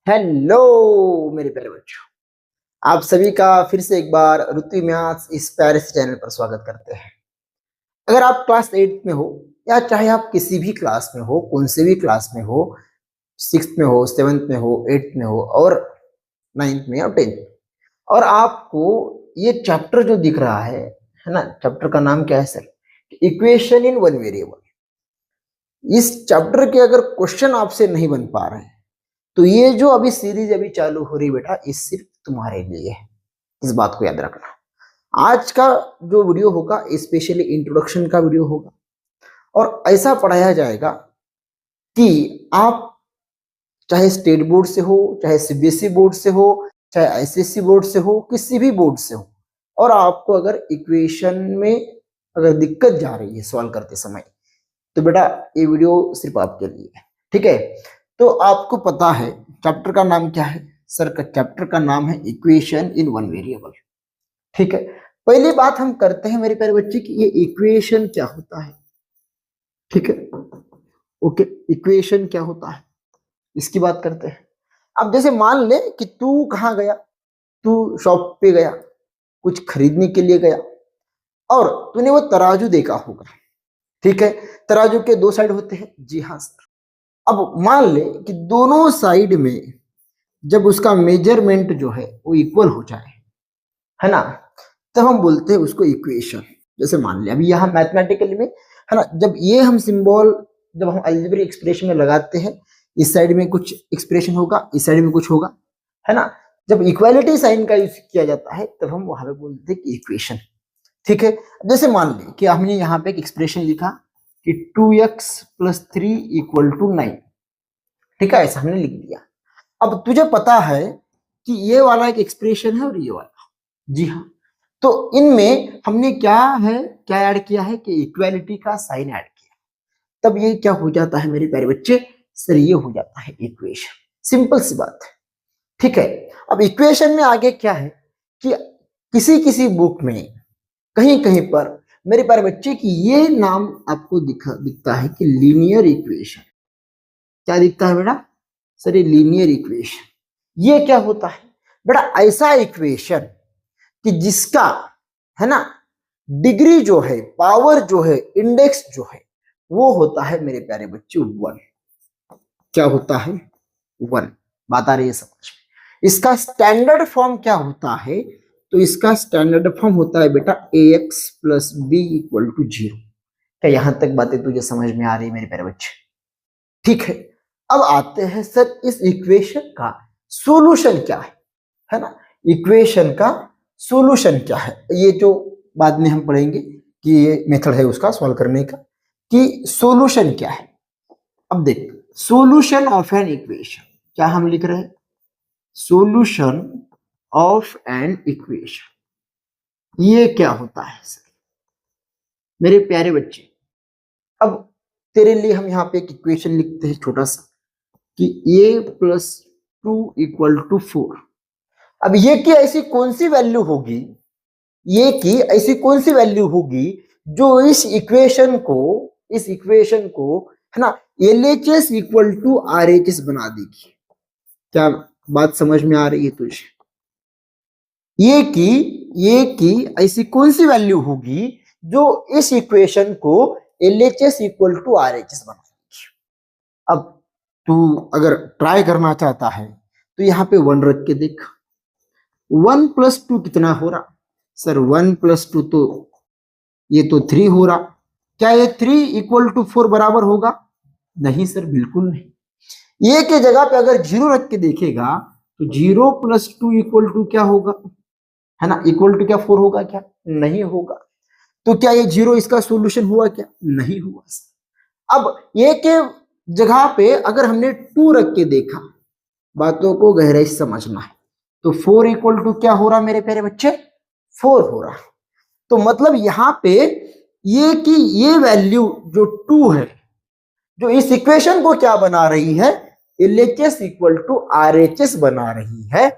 Hello मेरे प्यारे बच्चों, आप सभी का फिर से एक बार ऋतु मैथ्स इस प्यारे से चैनल पर स्वागत करते हैं। अगर आप क्लास 8 में हो या चाहे आप किसी भी क्लास में हो, कौन से भी क्लास में हो, 6th में हो, 7th में हो, 8th में हो और 9th में या 10th में, और आपको ये चैप्टर जो दिख रहा है ना, चैप्टर का नाम क्या है sir? Equation in one variable. इस चैप्टर के अगर क्वेश्चन आपसे नहीं बन पा रहे हैं तो ये जो अभी सीरीज अभी चालू हो रही बेटा, ये सिर्फ तुम्हारे लिए है। इस बात को याद रखना। आज का जो वीडियो होगा स्पेशली इंट्रोडक्शन का वीडियो होगा और ऐसा पढ़ाया जाएगा कि आप चाहे स्टेट बोर्ड से हो, चाहे सीबीएसई बोर्ड से हो, चाहे आईसीएसई बोर्ड से हो, किसी भी बोर्ड से हो, और आपको अगर इक्वेशन में अगर दिक्कत जा रही है सॉल्व करते समय, तो बेटा ये वीडियो सिर्फ आपके लिए है। ठीक है, तो आपको पता है चैप्टर का नाम क्या है सर? का चैप्टर का नाम है इक्वेशन इन वन वेरिएबल। ठीक है, पहली बात हम करते हैं मेरे प्यारे बच्चे कि ये इक्वेशन क्या होता है। ठीक है, ओके, इक्वेशन क्या होता है इसकी बात करते हैं। अब जैसे मान ले कि तू कहाँ गया, तू शॉप पे गया, कुछ खरीदने के लिए गया और तूने वो तराजू देखा होगा। ठीक है, तराजू के दो साइड होते हैं, जी हाँ सर। अब मान ले कि दोनों साइड में जब उसका मेजरमेंट जो है वो इक्वल हो जाए, है ना, तब हम बोलते हैं उसको इक्वेशन। जैसे मान ले अभी यहाँ मैथमेटिकली में, है ना, जब ये हम सिंबल जब हम अलजेब्रिक एक्सप्रेशन में लगाते हैं, इस साइड में कुछ एक्सप्रेशन होगा, इस साइड में कुछ होगा, है ना। जब इक्वालिटी साइन का यूज किया जाता है तब हम वहां पे बोलते हैं कि इक्वेशन। ठीक है, जैसे मान ले कि हमने यहाँ पे एक एक्सप्रेशन लिखा कि 2x + 3 = 9। ठीक है, ऐसा हमने लिख दिया। अब तुझे पता है कि ये वाला एक एक्सप्रेशन है और ये वाला, जी हाँ, तो इनमें हमने क्या ऐड किया है कि इक्वालिटी का साइन ऐड किया, तब ये क्या हो जाता है मेरे प्यारे बच्चे? सर ये हो जाता है इक्वेशन। सिंपल सी बात है। ठीक है, अब इक्वेशन में आगे क्या है कि किसी किसी बुक में कहीं कहीं पर मेरे प्यारे बच्चे की ये नाम आपको दिखता है कि लीनियर इक्वेशन। क्या दिखता है बेटा? सर ये लीनियर इक्वेशन। ये क्या होता है बेटा? ऐसा इक्वेशन कि जिसका, है ना, डिग्री जो है, पावर जो है, इंडेक्स जो है, वो होता है मेरे प्यारे बच्चे 1। क्या होता है? 1। बात आ रही है समझ में? इसका स्टैंडर्ड फॉर्म क्या होता है? तो इसका स्टैंडर्ड फॉर्म होता है बेटा ax + b = 0। क्या यहां तक बातें तुझे समझ में आ रही है मेरे प्यारे बच्चे? ठीक है, अब आते हैं सर इस इक्वेशन का सॉल्यूशन क्या है ना। इक्वेशन का सॉल्यूशन क्या है, ये जो बाद में हम पढ़ेंगे कि ये मेथड है उसका सॉल्व करने का, कि सॉल्यूशन क्या है। अब देख, सॉल्यूशन ऑफ एन इक्वेशन, क्या हम लिख रहे हैं? Solution of an equation. ये क्या होता है सर मेरे प्यारे बच्चे? अब तेरे लिए हम यहाँ पे एक इक्वेशन लिखते हैं छोटा सा कि a + 2 = 4। अब ये की ऐसी कौन सी वैल्यू होगी, ये की ऐसी कौन सी वैल्यू होगी जो इस इक्वेशन को, है ना, LHS = RHS बना देगी। क्या बात समझ में आ रही है तुझे? ये की ऐसी कौन सी वैल्यू होगी जो इस इक्वेशन को LHS = RHS बना देगी। अब तू अगर ट्राई करना चाहता है तो यहाँ पे 1 रख के देख। 1 + 2 कितना हो रहा? सर 1 + 2 तो ये तो 3 हो रहा। क्या ये 3 = 4 बराबर होगा? नहीं सर, बिल्कुल नहीं। ये के जगह पे अगर 0 रख के देखेगा तो 0 + 2 = क्या होगा, है ना, इक्वल टू क्या 4 होगा? क्या नहीं होगा। तो क्या ये 0 इसका सॉल्यूशन हुआ? क्या नहीं हुआ। अब ये के जगह पे अगर हमने 2 रख के देखा, बातों को गहराई से समझना है, तो 4 = क्या हो रहा मेरे प्यारे बच्चे? 4 हो रहा। तो मतलब यहाँ पे ये की ये वैल्यू जो 2 है, जो इस इक्वेशन को क्या बना रही है? LHS = RHS बना रही है।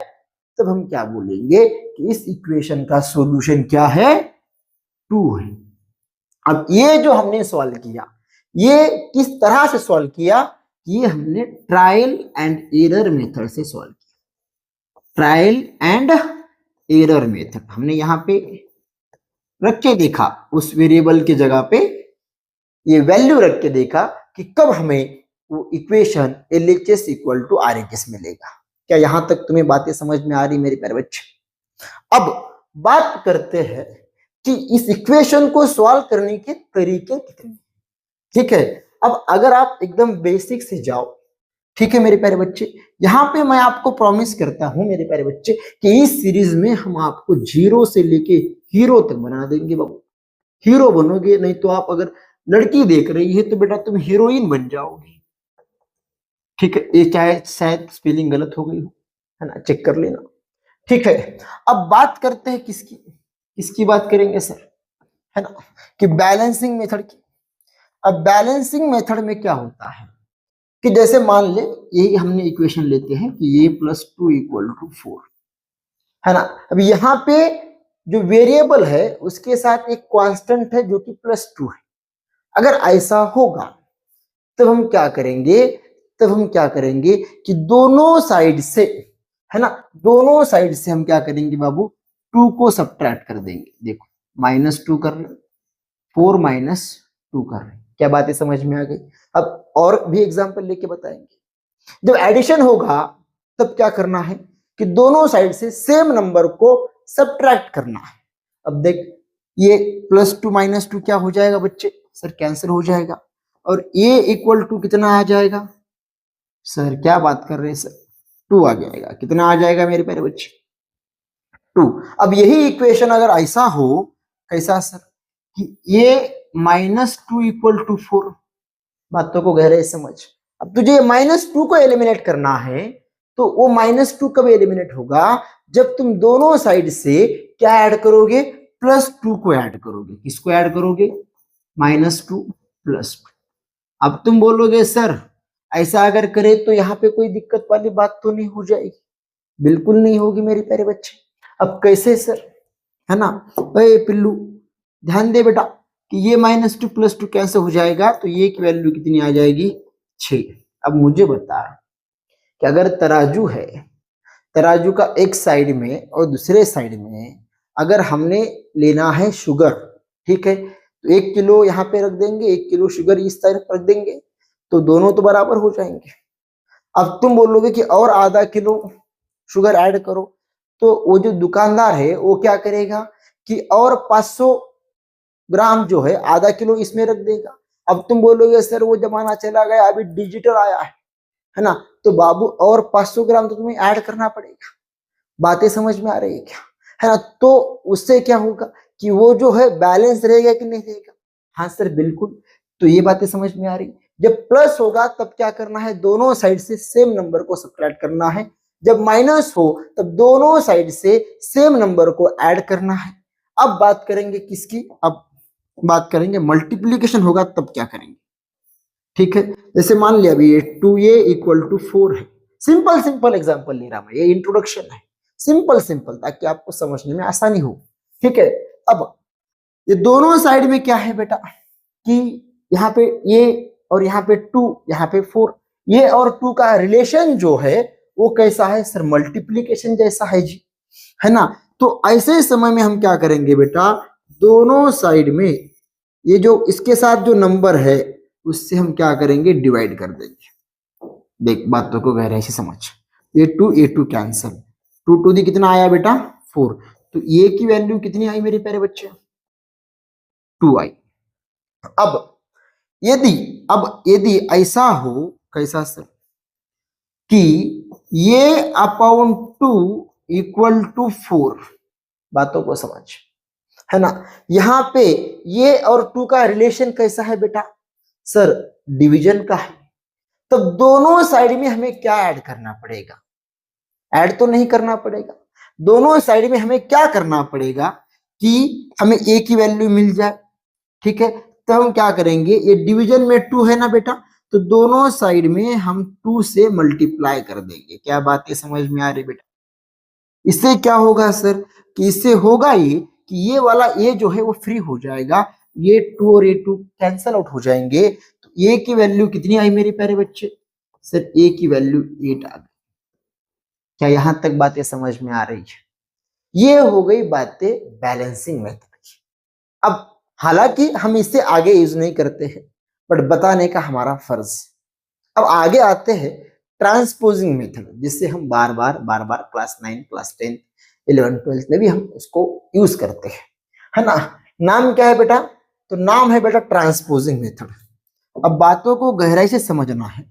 तब हम क्या बोलेंगे कि इस इक्वेशन का सॉल्यूशन क्या है? 2 है। अब ये जो हमने सॉल्व किया, ये किस तरह से सॉल्व किया ये हमने ट्रायल एंड एरर मेथड से सॉल्व किया। ट्रायल एंड एरर मेथड हमने यहाँ पे रख के देखा, उस वेरिएबल की जगह पे ये वैल्यू रख के देखा कि कब हमें वो equation LHS equal to RHS मिलेगा। क्या यहां तक तुम्हें बातें समझ में आ रही मेरे प्यारे बच्चे? अब बात करते हैं कि इस इक्वेशन को सॉल्व करने के तरीके कितने। ठीक है, अब अगर आप एकदम बेसिक से जाओ, ठीक है मेरे प्यारे बच्चे, यहाँ पे मैं आपको प्रॉमिस करता हूं मेरे प्यारे बच्चे कि इस सीरीज में हम आपको जीरो से लेके हीरो तक बना देंगे बाबू। हीरो बनोगे, नहीं तो आप अगर लड़की देख रही है तो बेटा तुम हीरोइन बन जाओगी। ठीक है, ये क्या है, शायद स्पेलिंग गलत हो गई हो, है ना, चेक कर लेना। ठीक है, अब बात करते हैं किसकी, किसकी बात करेंगे सर, है ना, कि बैलेंसिंग मेथड की। अब बैलेंसिंग मेथड में क्या होता है कि जैसे मान ले यही हमने इक्वेशन लेते हैं कि a + 2 = 4, है ना। अब यहाँ पे जो वेरिएबल है उसके साथ एक कांस्टेंट है जो कि +2 है। अगर ऐसा होगा तब हम क्या करेंगे, तब हम क्या करेंगे कि दोनों साइड से, है ना, दोनों साइड से हम क्या करेंगे बाबू, 2 को सब्ट्रैक्ट कर देंगे। देखो -2 कर रहे, 4 - 2 कर रहे, क्या बातें समझ में आ गई? अब और भी एग्जांपल लेके बताएंगे। जब एडिशन होगा तब क्या करना है कि दोनों साइड से सेम नंबर को सब्ट्रैक्ट करना है। अब देख ये +2 - 2 क्या हो जाएगा बच्चे, सर कैंसिल हो जाएगा, और a = कितना आ जाएगा सर, क्या बात कर रहे हैं सर, 2 आ जाएगा। कितना आ जाएगा मेरे प्यारे बच्चे, 2। अब यही इक्वेशन अगर ऐसा हो, कैसा सर, कि a - 2 = 4, बातों को गहरे समझ। अब तुझे -2 को एलिमिनेट करना है तो वो -2 कब एलिमिनेट होगा, जब तुम दोनों साइड से क्या ऐड करोगे, +2 को ऐड करोगे। किसको ऐड करोगे, -2 +2। अब तुम बोलोगे सर ऐसा अगर करे तो यहाँ पे कोई दिक्कत वाली बात तो नहीं हो जाएगी? बिल्कुल नहीं होगी मेरे प्यारे बच्चे। अब कैसे सर, है ना, अरे पिल्लू ध्यान दे बेटा कि ये -2 +2 कैसे हो जाएगा, तो ये की वैल्यू कितनी आ जाएगी, 6। अब मुझे बता कि अगर तराजू है, तराजू का एक साइड में और दूसरे साइड में अगर हमने लेना है शुगर, ठीक है, तो 1 किलो यहाँ पे रख देंगे, 1 किलो शुगर इस तरफ रख देंगे, तो दोनों तो बराबर हो जाएंगे। अब तुम बोलोगे कि और आधा किलो शुगर ऐड करो, तो वो जो दुकानदार है वो क्या करेगा कि और 500 ग्राम जो है आधा किलो इसमें रख देगा। अब तुम बोलोगे सर वो जमाना चला गया, अभी डिजिटल आया है ना, तो बाबू और 500 ग्राम तो तुम्हें ऐड करना पड़ेगा। बातें समझ में आ रही है क्या, है ना? तो उससे क्या होगा कि वो जो है बैलेंस रहेगा कि नहीं रहेगा? हाँ सर बिल्कुल। तो ये बातें समझ में आ रही। जब प्लस होगा तब क्या करना है, दोनों साइड से सेम नंबर को सब्ट्रैक्ट करना है। जब माइनस हो तब दोनों साइड से सेम नंबर को ऐड करना है। अब बात करेंगे किसकी, अब बात करेंगे मल्टीप्लीकेशन होगा तब क्या करेंगे। ठीक है, जैसे मान लिया अभी ये 2a = 4 है। सिंपल सिंपल एग्जांपल ले रहा मैं, ये इंट्रोडक्शन है, सिंपल सिंपल, ताकि आपको समझने में आसानी हो। ठीक है, अब ये दोनों साइड में क्या है बेटा कि यहाँ पे ये और यहाँ पे 2, यहाँ पे 4, ये और 2 का रिलेशन जो है वो कैसा है सर, मल्टीप्लीकेशन जैसा है जी, है ना। तो ऐसे समय में हम क्या करेंगे बेटा, दोनों साइड में ये जो इसके साथ जो नंबर है उससे हम क्या करेंगे, डिवाइड कर देंगे। देख बातों को गहराई से समझ, ये 2 कैंसिल, 2 टू दी कितना आया बेटा, 4, तो ये की वैल्यू कितनी आई मेरे प्यारे बच्चे, 2 आई। अब यदि ऐसा हो, कैसा सर, कि ये अपॉन 2 = 4, बातों को समझ, है ना। यहाँ पे ये और 2 का रिलेशन कैसा है बेटा सर, डिवीजन का है। तो दोनों साइड में हमें क्या ऐड करना पड़ेगा, ऐड तो नहीं करना पड़ेगा, दोनों साइड में हमें क्या करना पड़ेगा कि हमें a की वैल्यू मिल जाए। ठीक है, तो हम क्या करेंगे, ये डिवीजन में 2 है ना बेटा, तो दोनों साइड में हम 2 से मल्टीप्लाई कर देंगे। क्या बातें समझ में आ रही बेटा? इससे क्या होगा सर, कि इससे होगा ये कि ये वाला a जो है वो फ्री हो जाएगा, ये 2 और ये 2 कैंसल आउट हो जाएंगे। तो a की वैल्यू कितनी आई मेरे प्यारे बच्चे, सर ए की वैल्यू 8 आ गई। क्या यहां तक बातें समझ में आ रही है? ये हो गई बातें बैलेंसिंग मेथड की। अब हालांकि हम इससे आगे यूज नहीं करते हैं, बट बताने का हमारा फर्ज है। अब आगे आते हैं ट्रांसपोजिंग मेथड, जिससे हम बार बार क्लास 9, क्लास 10, 11, 12 में भी हम उसको यूज करते हैं, है ना। नाम क्या है बेटा? तो नाम है बेटा ट्रांसपोजिंग मेथड। अब बातों को गहराई से समझना है,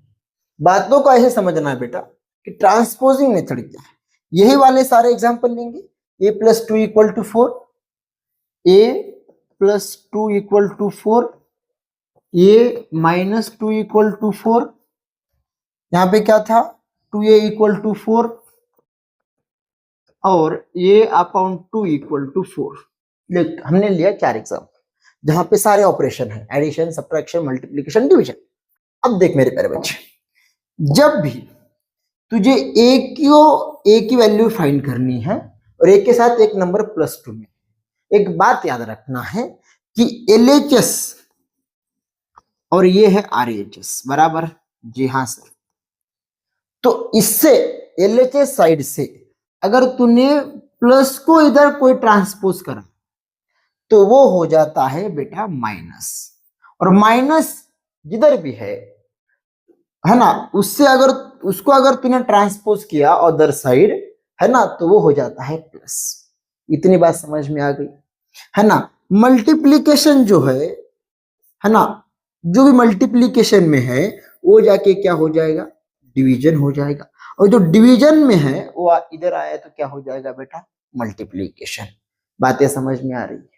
बातों को ऐसे समझना है बेटा कि ट्रांसपोजिंग मेथड क्या है। यही वाले सारे एग्जांपल लेंगे। a plus 2 equal to 4, a plus 2 equal to 4, a minus 2 equal to 4, यहाँ पे क्या था 2a इक्वल टू 4 और a अपॉन 2 इक्वल टू 4। हमने लिया 4 एग्जाम्पल जहां पे सारे ऑपरेशन है, एडिशन, सब्ट्रैक्शन, मल्टीप्लिकेशन, डिवीजन। अब देख मेरे प्यारे बच्चे, जब भी तुझे ए की वैल्यू फाइंड करनी है और ए के साथ एक नंबर प्लस 2 में, एक बात याद रखना है कि LHS और ये है RHS बराबर। जी हाँ सर। तो इससे LHS साइड से अगर तूने प्लस को इधर कोई ट्रांसपोज करा तो वो हो जाता है बेटा माइनस, और माइनस जिधर भी है ना, उससे अगर उसको अगर तूने ट्रांसपोज किया अदर साइड, है ना, तो वो हो जाता है प्लस। इतनी बात समझ में आ गई, है ना। मल्टीप्लीकेशन जो है ना, जो भी मल्टीप्लीकेशन में है वो जाके क्या हो जाएगा, डिवीजन हो जाएगा, और जो डिवीजन में है वो इधर आया तो क्या हो जाएगा बेटा, मल्टीप्लीकेशन। बातें समझ में आ रही है?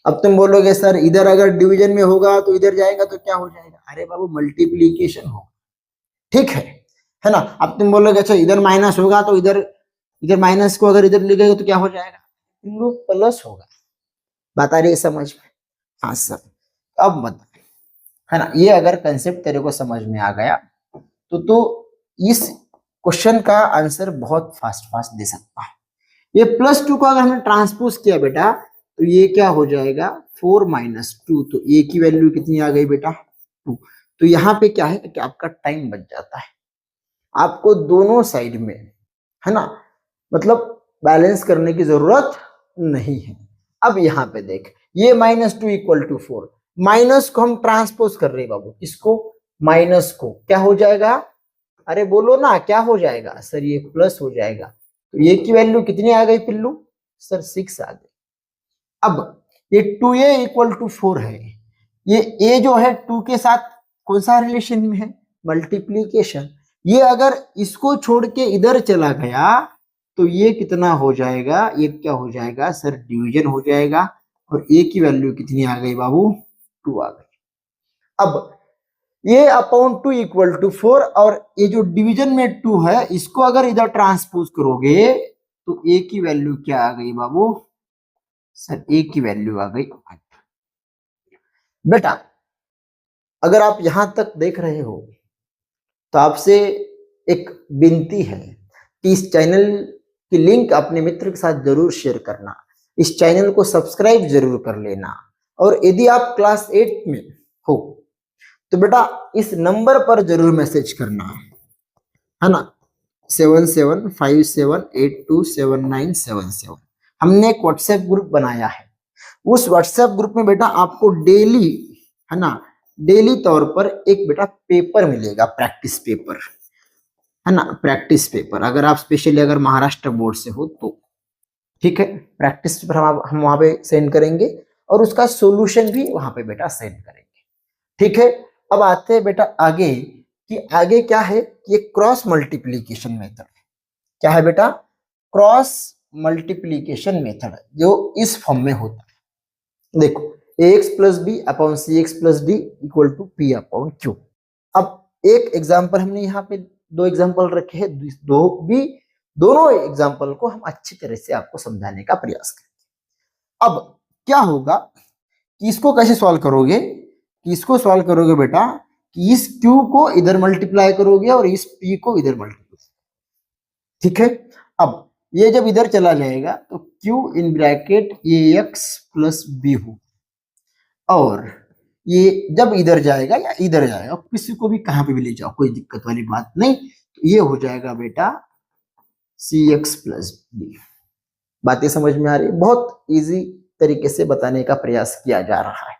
अब तुम बोलोगे सर इधर अगर डिवीजन में होगा तो इधर जाएगा तो क्या हो जाएगा? अरे बाबू मल्टीप्लीकेशन होगा, ठीक है ना। अब तुम बोलोगे अच्छा इधर माइनस होगा तो इधर इधर माइनस को अगर इधर लिखेगा तो क्या हो जाएगा, प्लस होगा। बात आ रही है समझ में? हाँ सर। अब बता, है ना, ये अगर कंसेप्ट तेरे को समझ में आ गया तो इस क्वेश्चन का आंसर बहुत फास्ट फास्ट दे सकता है। ये प्लस 2 को अगर हमने ट्रांसपोज किया बेटा तो ये क्या हो जाएगा 4 माइनस 2, तो ए की वैल्यू कितनी आ गई बेटा 2। तो यहाँ पे क्या है कि आपका टाइम बच जाता है, आपको दोनों साइड में, है ना, मतलब बैलेंस करने की जरूरत नहीं है। अब यहाँ पे देख, ये माइनस 2 इक्वल टू 4, माइनस को हम ट्रांसपोज कर रहे हैं बाबू, इसको माइनस को, क्या हो जाएगा, अरे बोलो ना क्या हो जाएगा सर, ये प्लस हो जाएगा। तो ये की वैल्यू कितनी आ गई पिल्लू, सर 6 आ गई। अब ये 2a इक्वल टू 4 है, ये a जो है 2 के साथ कौन सा रिलेशन में है, मल्टीप्लीकेशन। ये अगर इसको छोड़ के इधर चला गया तो ये कितना हो जाएगा, ये क्या हो जाएगा सर, डिवीजन हो जाएगा, और a की वैल्यू कितनी आ गई बाबू 2 आ गई। अब ये अपॉन 2 इक्वल टू 4, और ये जो डिवीजन में 2 है इसको अगर इधर ट्रांसपोज करोगे तो a की वैल्यू क्या आ गई बाबू, सर a की वैल्यू आ गई 8। बेटा अगर आप यहां तक देख रहे हो तो आपसे एक विनती है कि इस चैनल की लिंक अपने मित्र के साथ जरूर शेयर करना, इस चैनल को सब्सक्राइब जरूर कर लेना, और यदि आप क्लास 8 में हो तो बेटा इस नंबर पर जरूर मैसेज करना, है ना, 7757827977। हमने एक व्हाट्सएप ग्रुप बनाया है, उस व्हाट्सएप ग्रुप में बेटा आपको डेली, है ना, डेली तौर पर एक बेटा पेपर मिलेगा, प्रैक्टिस पेपर, है ना, प्रैक्टिस पेपर। अगर आप स्पेशली अगर महाराष्ट्र बोर्ड से हो तो ठीक है, प्रैक्टिस पेपर हम वहां पे सेंड करेंगे, और उसका सॉल्यूशन भी वहां पे बेटा सेंड करेंगे, ठीक है। अब आते हैं बेटा आगे, कि आगे क्या है, ये क्रॉस मल्टीप्लीकेशन मेथड है। क्या है बेटा, क्रॉस मल्टीप्लीकेशन मेथड, जो इस फॉर्म में होता है। देखो ax plus b upon c x plus d equal to p upon q. अब एक एग्जाम्पल हमने यहाँ पे 2 एग्जाम्पल रखे हैं, दोनों एग्जाम्पल को हम अच्छी तरह से आपको समझाने का प्रयास करेंगे। अब क्या होगा कि इसको कैसे सॉल्व करोगे, कि इसको सॉल्व करोगे बेटा कि इस q को इधर मल्टीप्लाई करोगे और इस p को इधर मल्टीप्लाई, ठीक है। अब ये जब इधर चला जाएगा तो q इन ब्रैकेट ax प्लस बी हो, और ये जब इधर जाएगा या इधर जाएगा, किसी को भी कहां पे भी ले जाओ, कोई दिक्कत वाली बात नहीं। तो ये हो जाएगा बेटा cx प्लस डी। बातें समझ में आ रही है? बहुत इजी तरीके से बताने का प्रयास किया जा रहा है।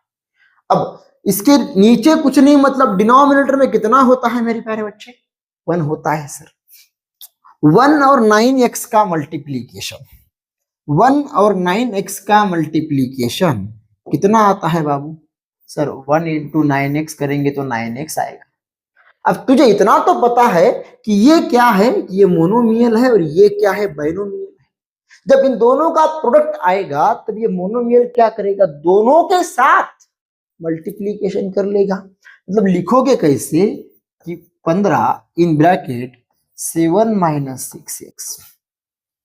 अब इसके नीचे कुछ नहीं, मतलब डिनोमिनेटर में कितना होता है मेरे प्यारे बच्चे? 1 होता है सर। 1 और 9x का मल्टीप्लीकेशन, 1 और 9x का मल्टीप्लीकेशन कितना आता है बाबू? सर 1 इंटू 9x करेंगे तो 9x आएगा। अब तुझे इतना तो पता है कि ये क्या है, ये मोनोमियल है और ये क्या है, बाइनोमियल है। जब इन दोनों का प्रोडक्ट आएगा तब ये मोनोमियल क्या करेगा? दोनों के साथ मल्टीप्लीकेशन कर लेगा। मतलब लिखोगे कैसे कि 15 इन ब्रैकेट 7 माइनस 6x।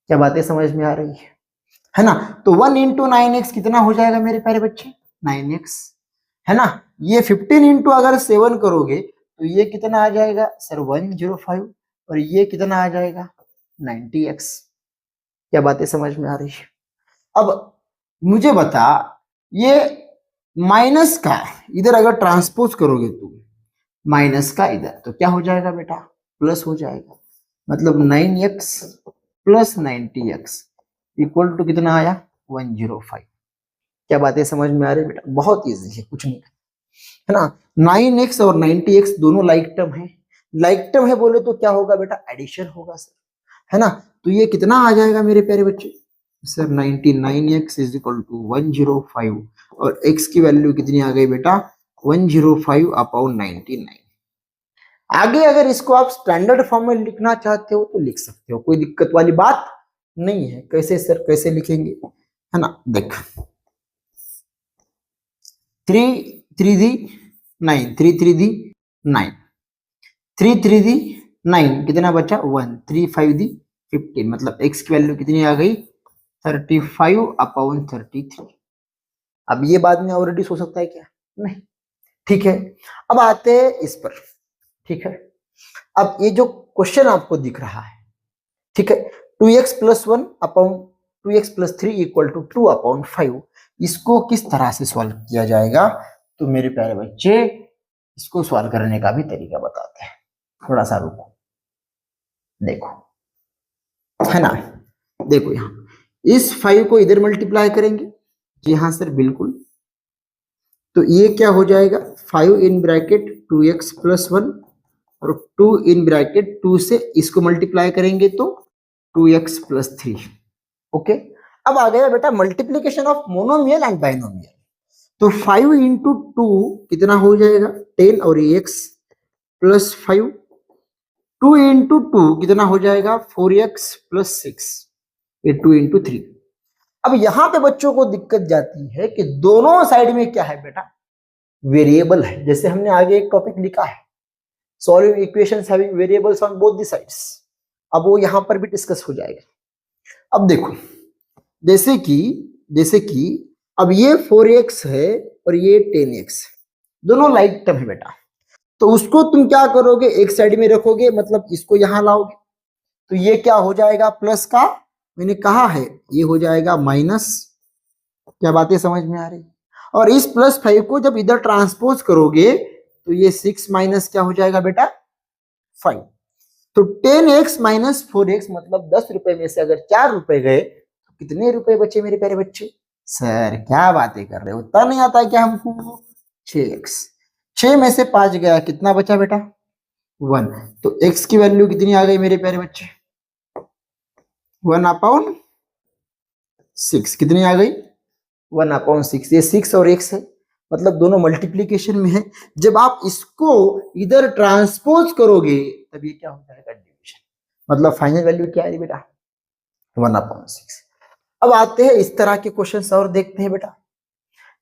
क्या बातें समझ में आ रही है ना? तो 1 इंटू 9x कितना हो जाएगा मेरे प्यारे बच्चे? 9x है ना। ये 15 इंटू अगर 7 करोगे तो ये कितना आ जाएगा सर? 105। और ये कितना आ जाएगा? 90x। क्या बातें समझ में आ रही है? अब मुझे बता, ये माइनस का इधर अगर ट्रांसपोज करोगे तुम, माइनस का इधर, तो क्या हो जाएगा बेटा? प्लस हो जाएगा। मतलब 9x plus 90x equal to कितना आया? 105। क्या बातें समझ में आ रही है बेटा? बहुत इजी है, कुछ नहीं है ना। 9x और 90x दोनों लाइक टर्म है। लाइक टर्म है बोले तो क्या होगा बेटा? एडिशन होगा सर, है ना। तो ये कितना आ जाएगा मेरे प्यारे बच्चे? Sir 99x is equal to 105 और x की वैल्यू कितनी आ गई बेटा? 105 अपॉन 99। आगे अगर इसको आप स्टैंडर्ड फॉर्म में लिखना चाहते हो तो लिख सकते हो, कोई दिक्कत वाली बात नहीं है। कैसे सर, कैसे लिखेंगे, है ना? देख 3 दी 9, 3 दी 9, 3 दी 9, कितना बचा? 1, 3 5 दी 15। मतलब x की वैल्यू कितनी आ गई? 35 अपॉन 33। अब ये बाद में ऑलरेडी हो सकता है क्या? नहीं, ठीक है। अब आते हैं इस पर, ठीक है। अब ये जो क्वेश्चन आपको दिख रहा है, ठीक है, 2x plus 1 upon 2x plus 3 equal to 2 upon 5, इसको किस तरह से सॉल्व किया जाएगा? तो मेरे प्यारे बच्चे इसको सॉल्व करने का भी तरीका बताते हैं। थोड़ा सा रुको, देखो, है ना। देखो यहाँ इस 5 को इधर मल्टीप्लाई करेंगे। जी हाँ सर, बिल्कुल। तो ये क्या हो जाएगा? 5 इन ब्रैकेट 2x प्लस 1 और 2 इन ब्रैकेट 2 से इसको मल्टीप्लाई करेंगे तो 2x प्लस 3। ओके, अब आ गया बेटा multiplication of monomial and binomial. तो 5 इंटू 2 कितना हो जाएगा? 10 और x प्लस 5। 2 इंटू 2 कितना हो जाएगा? 4x plus 6। ये 2 इंटू 3। अब यहां पे बच्चों को दिक्कत जाती है कि दोनों साइड में क्या है बेटा? वेरिएबल है। जैसे हमने आगे एक टॉपिक लिखा है, solving equations having variables on both the sides. अब वो यहां पर भी डिस्कस हो जाएगा। अब देखो, जैसे कि अब ये 4x है और ये 10x, दोनों लाइक टर्म है बेटा। तो उसको तुम क्या करोगे? एक साइड में रखोगे, मतलब इसको यहां लाओगे तो ये क्या हो जाएगा? प्लस का, मैंने कहा है ये हो जाएगा माइनस। क्या बातें समझ में आ रही? और इस प्लस 5 को जब इधर ट्रांसपोज करोगे तो ये 6 माइनस क्या हो जाएगा बेटा? 5। तो 10x माइनस 4x, मतलब 10 रुपए में से अगर 4 रुपए गए तो कितने रुपए बचे मेरे प्यारे बच्चे? सर क्या बातें कर रहे हो, उतना नहीं आता है क्या हमको? 6x। 6 में से 5 गया, कितना बचा बेटा? 1। तो x की वैल्यू कितनी आ गई मेरे प्यारे बच्चे? 1 अपॉन 6। कितनी आ गई? 1 अपॉन 6। ये 6 और x है, मतलब दोनों मल्टीप्लीकेशन में है। जब आप इसको इधर ट्रांसपोज करोगे तब ये क्या हो जाएगा? डिवीजन। मतलब फाइनल वैल्यू क्या है बेटा? 1 अपॉन 6। अब आते हैं इस तरह के क्वेश्चंस और देखते हैं बेटा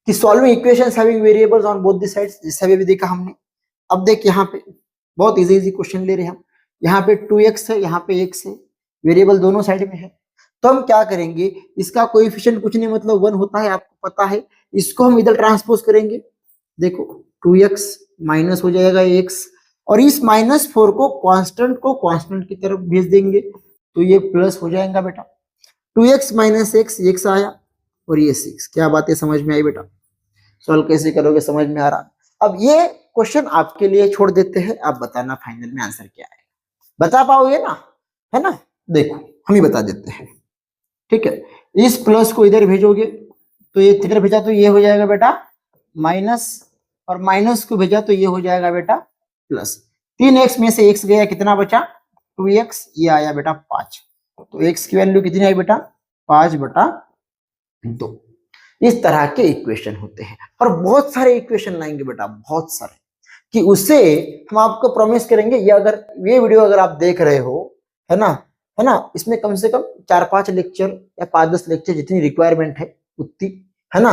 कि solving equations having variables on both the sides, जिससे भी देखा हमने। अब देख यहाँ पे बहुत इजी क्वेश्चन ले रहे हैं हम। यहाँ पे 2x है, यहाँ पे x है, वेरिएबल दोनों साइड में है। तो हम क्या करेंगे? इसका कोएफिशिएंट कुछ नहीं, मतलब 1 होता है, आपको पता है। इसको हम इधर ट्रांसपोज करेंगे। देखो 2x माइनस हो जाएगा x, और इस -4 को कांस्टेंट की तरफ भेज देंगे तो ये प्लस हो जाएगा बेटा। 2x माइनस x आया और ये 6। क्या बातें समझ में आई बेटा? सॉल्व कैसे करोगे समझ में आ रहा? अब ये क्वेश्चन आपके लिए छोड़ देते हैं, आप बताना फाइनल में आंसर क्या है। बता पाओगे ना, है ना? देखो हम ही बता देते हैं, ठीक है। इस प्लस को इधर भेजोगे तो ये इधर भेजा तो ये हो जाएगा बेटा माइनस, और माइनस को भेजा तो ये हो जाएगा बेटा प्लस। 3x में से x गया, कितना बचा 2x, ये आया बेटा 5। तो x की वैल्यू कितनी आई बेटा 5/2। इस तरह के इक्वेशन होते हैं और बहुत सारे इक्वेशन लाएंगे बेटा, बहुत सारे, कि उससे हम आपको प्रॉमिस करेंगे। ये अगर ये वीडियो अगर आप देख रहे हो, है ना, इसमें कम से कम 4-5 लेक्चर या 5-10 लेक्चर जितनी रिक्वायरमेंट है उतनी, है ना।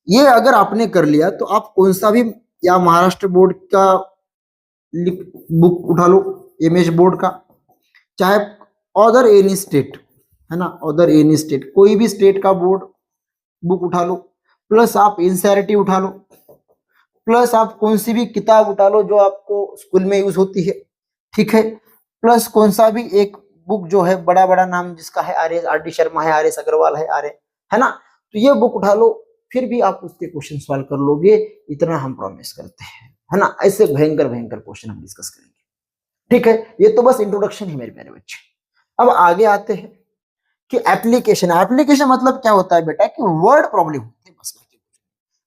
ये अगर आपने कर लिया तो आप कौन सा भी, या महाराष्ट्र बोर्ड का बुक उठा लो, एमएस बोर्ड का, चाहे अदर एनी स्टेट, है ना, अदर एनी स्टेट, कोई भी स्टेट का बोर्ड बुक उठा लो, प्लस आप एनसीईआरटी उठा लो, प्लस आप कौन सी भी किताब उठा लो जो आपको स्कूल में यूज होती है, ठीक है। प्लस कौन सा भी एक बुक जो है बड़ा बड़ा नाम जिसका है, आर डी शर्मा है, आर एस अग्रवाल है ना, तो ये बुक उठा लो, फिर भी आप उसके क्वेश्चन सॉल्व कर लोगे, इतना हम प्रॉमिस करते हैं, है ना। ऐसे भयंकर भयंकर क्वेश्चन हम डिस्कस करेंगे, ठीक है। ये तो बस इंट्रोडक्शन है मेरे प्यारे बच्चे। अब आगे आते हैं कि एप्लीकेशन मतलब क्या होता है बेटा, कि वर्ड प्रॉब्लम होती है बस,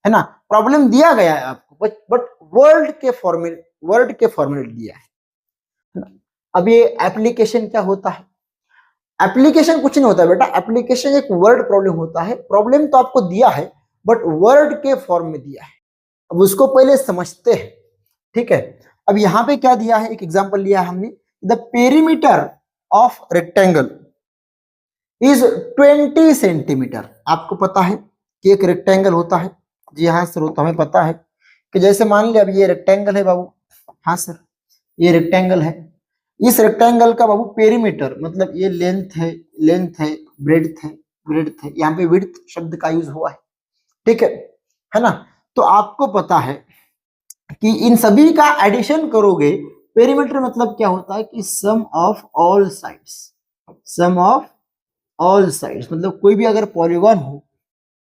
है ना। प्रॉब्लम दिया गया है आपको, बट वर्ड के फॉर्मेट दिया है ना। अब ये एप्लीकेशन क्या होता है? एप्लीकेशन कुछ नहीं होता बेटा, एप्लीकेशन एक वर्ड प्रॉब्लम होता है। प्रॉब्लम तो आपको दिया है बट वर्ड के फॉर्म में दिया है। अब उसको पहले समझते हैं, ठीक है। अब यहाँ पे क्या दिया है, एक एग्जांपल लिया है हमने, the perimeter of rectangle is 20 centimetre. आपको पता है कि एक रेक्टेंगल होता है, जी हाँ सर, वो तो हमें पता है कि जैसे मान लिया अब ये रेक्टेंगल है बाबू, हाँ सर ये रेक्टेंगल है, इस रेक्टेंगल का बाबू पेरीमीटर मतलब ये लेंथ है, ब्रेड्थ है, यहाँ पे विड्थ शब्द का यूज हुआ है, ठीक है ना। तो आपको पता है कि इन सभी का एडिशन करोगे, पेरीमीटर मतलब क्या होता है कि सम ऑफ ऑल साइड्स, मतलब कोई भी अगर पॉलीगॉन हो,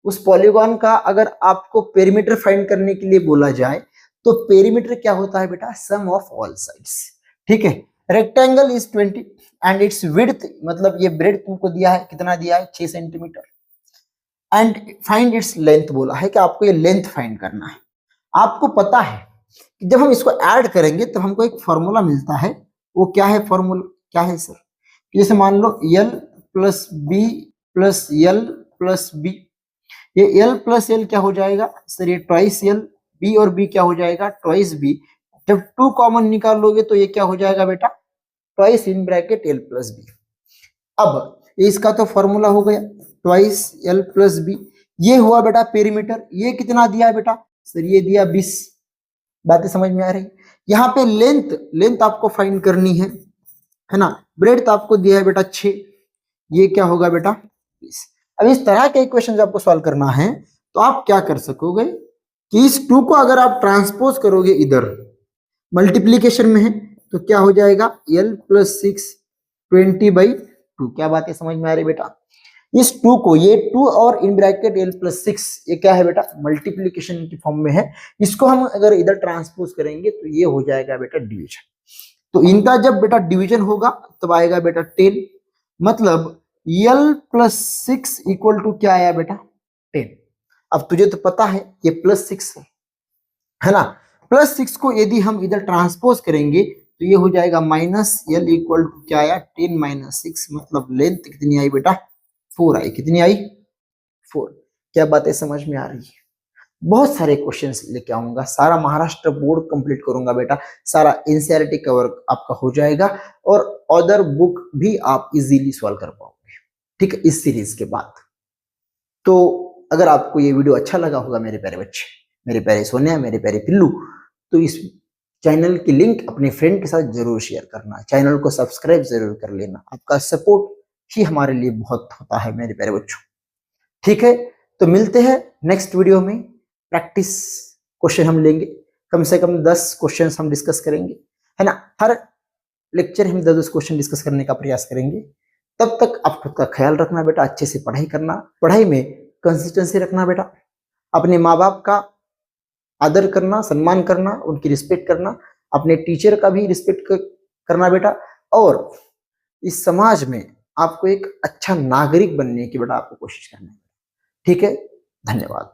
उस पॉलीगॉन का अगर आपको पेरीमीटर फाइंड करने के लिए बोला जाए तो पेरीमीटर क्या होता है बेटा, सम ऑफ ऑल साइड्स, ठीक है। Rectangle is 20 and it's width मतलब ये ब्रेड तुमको दिया है, कितना दिया है 6 centimetre, and find its length बोला है कि आपको ये लेंथ फाइंड करना है। आपको पता है कि जब हम इसको ऐड करेंगे तो हमको एक फॉर्मूला मिलता है, वो क्या है फॉर्मूला, क्या है सर, जैसे मान लो L plus b plus L plus b, ये L प्लस L क्या हो जाएगा सर, ये ट्वाइस L, B और B क्या हो जाएगा ट्वाइस B। जब 2 कॉमन निकाल लोगे तो ये क्या हो जाएगा बेटा, twice in bracket L plus B। अब इसका तो फॉर्मूला हो गया ट्वाइस L प्लस B। ये हुआ बेटा पेरीमीटर। ये कितना दिया है बेटा सर, ये दिया 20। बातें समझ में आ रही? यहाँ पे लेंथ आपको फाइंड करनी है ना। ब्रेड्थ आपको दिया है बेटा 6, ये क्या होगा बेटा 20। अब इस तरह के इक्वेशन आपको सॉल्व करना है तो आप क्या कर सकोगे कि इस 2 को अगर आप ट्रांसपोज करोगे इधर, मल्टीप्लीकेशन में है तो क्या हो जाएगा L प्लस 6 20/2। क्या बात है समझ में आ रही बेटा? इस 2 को, ये 2 और इन ब्रैकेट L प्लस 6 ये क्या है बेटा मल्टीप्लीकेशन की फॉर्म में है। इसको हम अगर इधर ट्रांसपोज करेंगे तो ये हो जाएगा बेटा डिवीजन। तो इनका जब बेटा डिवीजन होगा तब आएगा बेटा 10, मतलब L प्लस 6 इक्वल टू क्या आया बेटा 10। अब तुझे तो पता है ये प्लस 6 है ना, प्लस 6 को यदि हम इधर ट्रांसपोज करेंगे तो ये हो जाएगा माइनस L इक्वल टू क्या आया 10 माइनस 6, मतलब लेंथ कितनी आई बेटा 4 आई। कितनी आई 4। क्या बातें समझ में आ रही है? बहुत सारे क्वेश्चंस लेके आऊंगा, सारा महाराष्ट्र बोर्ड कंप्लीट करूंगा बेटा, सारा एनसीईआरटी कवर आपका हो जाएगा और अदर बुक भी आप इजीली सॉल्व कर पाओगे, ठीक है, इस सीरीज के बाद। तो अगर आपको ये वीडियो अच्छा लगा होगा मेरे प्यारे बच्चे, मेरे प्यारे सोनिया, मेरे प्यारे पिल्लू, तो इस चैनल की लिंक अपने फ्रेंड के साथ जरूर शेयर करना, चैनल को सब्सक्राइब जरूर कर लेना। आपका सपोर्ट ही हमारे लिए बहुत होता है मेरे प्यारे बच्चों, ठीक है। तो मिलते हैं नेक्स्ट वीडियो में। प्रैक्टिस क्वेश्चन हम लेंगे, कम से कम 10 क्वेश्चन हम डिस्कस करेंगे, है ना। हर लेक्चर हम 10 क्वेश्चन डिस्कस करने का प्रयास करेंगे। तब तक आप खुद का ख्याल रखना बेटा, अच्छे से पढ़ाई करना, पढ़ाई में कंसिस्टेंसी रखना बेटा, अपने माँ बाप का आदर करना, सम्मान करना, उनकी रिस्पेक्ट करना, अपने टीचर का भी रिस्पेक्ट करना बेटा। और इस समाज में आपको एक अच्छा नागरिक बनने की बेटा आपको कोशिश करनी है। ठीक है? धन्यवाद।